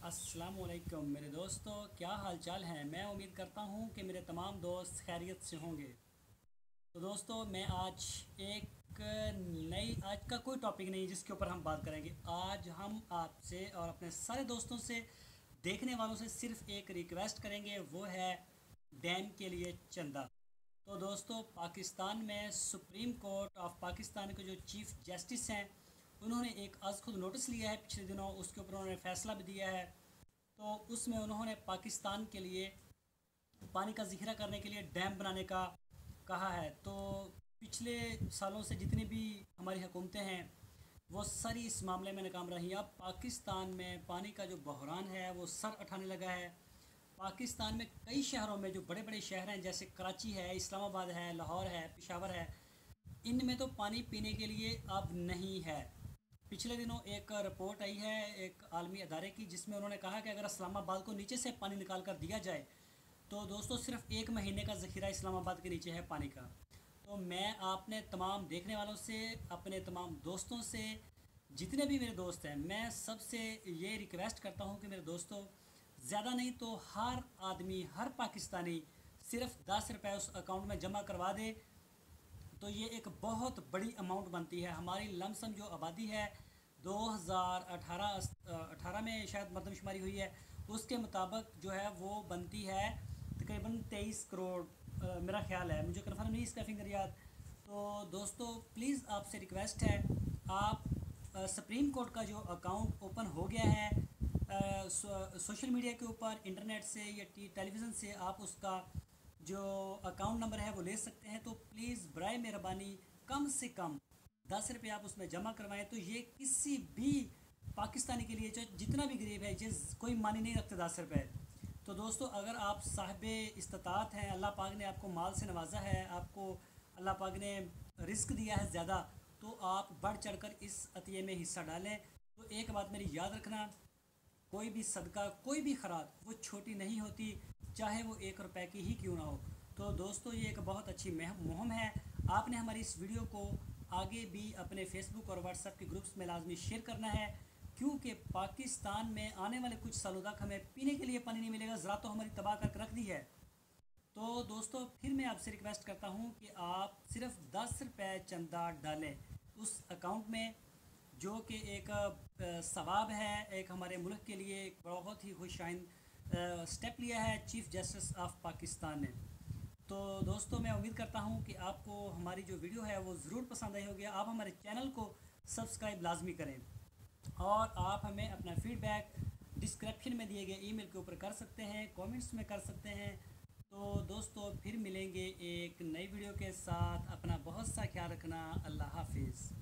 अस्सलाम वालेकुम मेरे दोस्तों, क्या हाल चाल है। मैं उम्मीद करता हूँ कि मेरे तमाम दोस्त खैरियत से होंगे। तो दोस्तों मैं आज एक नई आज का कोई टॉपिक नहीं जिसके ऊपर हम बात करेंगे। आज हम आपसे और अपने सारे दोस्तों से, देखने वालों से सिर्फ एक रिक्वेस्ट करेंगे, वो है डैम के लिए चंदा। तो दोस्तों पाकिस्तान में सुप्रीम कोर्ट ऑफ पाकिस्तान के जो चीफ जस्टिस हैं, उन्होंने एक आज खुद नोटिस लिया है पिछले दिनों, उसके ऊपर उन्होंने फैसला भी दिया है। तो उसमें उन्होंने पाकिस्तान के लिए पानी का ज़ख़ीरा करने के लिए डैम बनाने का कहा है। तो पिछले सालों से जितनी भी हमारी हुकूमतें हैं वो सारी इस मामले में नाकाम रही। अब पाकिस्तान में पानी का जो बहरान है वो सर उठाने लगा है। पाकिस्तान में कई शहरों में, जो बड़े बड़े शहर हैं जैसे कराची है, इस्लामाबाद है, लाहौर है, पेशावर है, इनमें तो पानी पीने के लिए अब नहीं है। पिछले दिनों एक रिपोर्ट आई है एक आलमी अदारे की, जिसमें उन्होंने कहा कि अगर इस्लामाबाद को नीचे से पानी निकाल कर दिया जाए तो दोस्तों सिर्फ एक महीने का ज़ख़ीरा इस्लामाबाद के नीचे है पानी का। तो मैं आपने तमाम देखने वालों से, अपने तमाम दोस्तों से, जितने भी मेरे दोस्त हैं, मैं सबसे ये रिक्वेस्ट करता हूँ कि मेरे दोस्तों, ज़्यादा नहीं तो हर आदमी, हर पाकिस्तानी सिर्फ 10 रुपये उस अकाउंट में जमा करवा दे। तो ये एक बहुत बड़ी अमाउंट बनती है। हमारी लमसम जो आबादी है 2018 में शायद मरदमशुमारी हुई है, उसके मुताबिक जो है वो बनती है तकरीबन 23 करोड़, मेरा ख्याल है, मुझे कन्फर्म नहीं इसका फिंगर याद। तो दोस्तों प्लीज़ आपसे रिक्वेस्ट है, आप सुप्रीम कोर्ट का जो अकाउंट ओपन हो गया है सोशल मीडिया के ऊपर, इंटरनेट से या टेलीविज़न से, आप उसका जो अकाउंट नंबर है वो ले सकते हैं। तो प्लीज़ बराए मेहरबानी कम से कम 10 रुपये आप उसमें जमा करवाएं। तो ये किसी भी पाकिस्तानी के लिए, जो जितना भी गरीब है, जिस कोई मानी नहीं रखते 10 रुपये। तो दोस्तों अगर आप साहिब इस्तात हैं, अल्लाह पाक ने आपको माल से नवाजा है, आपको अल्लाह पाक ने रिस्क दिया है ज़्यादा, तो आप बढ़ चढ़ कर इस अतिये में हिस्सा डालें। तो एक बात मेरी याद रखना, कोई भी सदका, कोई भी खैरात वो छोटी नहीं होती, चाहे वो 1 रुपए की ही क्यों ना हो। तो दोस्तों ये एक बहुत अच्छी मुहिम है। आपने हमारी इस वीडियो को आगे भी अपने फेसबुक और व्हाट्सएप के ग्रुप्स में लाजमी शेयर करना है, क्योंकि पाकिस्तान में आने वाले कुछ सालों तक हमें पीने के लिए पानी नहीं मिलेगा। ज़रा तो हमारी तबाह करके रख दी है। तो दोस्तों फिर मैं आपसे रिक्वेस्ट करता हूँ कि आप सिर्फ 10 रुपये चंदा डालें उस अकाउंट में, जो कि एक सवाब है, एक हमारे मुल्क के लिए एक बहुत ही खुशाइन स्टेप लिया है चीफ़ जस्टिस ऑफ पाकिस्तान ने। तो दोस्तों मैं उम्मीद करता हूँ कि आपको हमारी जो वीडियो है वो ज़रूर पसंद आई होगी। आप हमारे चैनल को सब्सक्राइब लाजमी करें, और आप हमें अपना फ़ीडबैक डिस्क्रिप्शन में दिए गए ईमेल के ऊपर कर सकते हैं, कमेंट्स में कर सकते हैं। तो दोस्तों फिर मिलेंगे एक नई वीडियो के साथ। अपना बहुत सा ख्याल रखना। अल्लाह हाफिज़।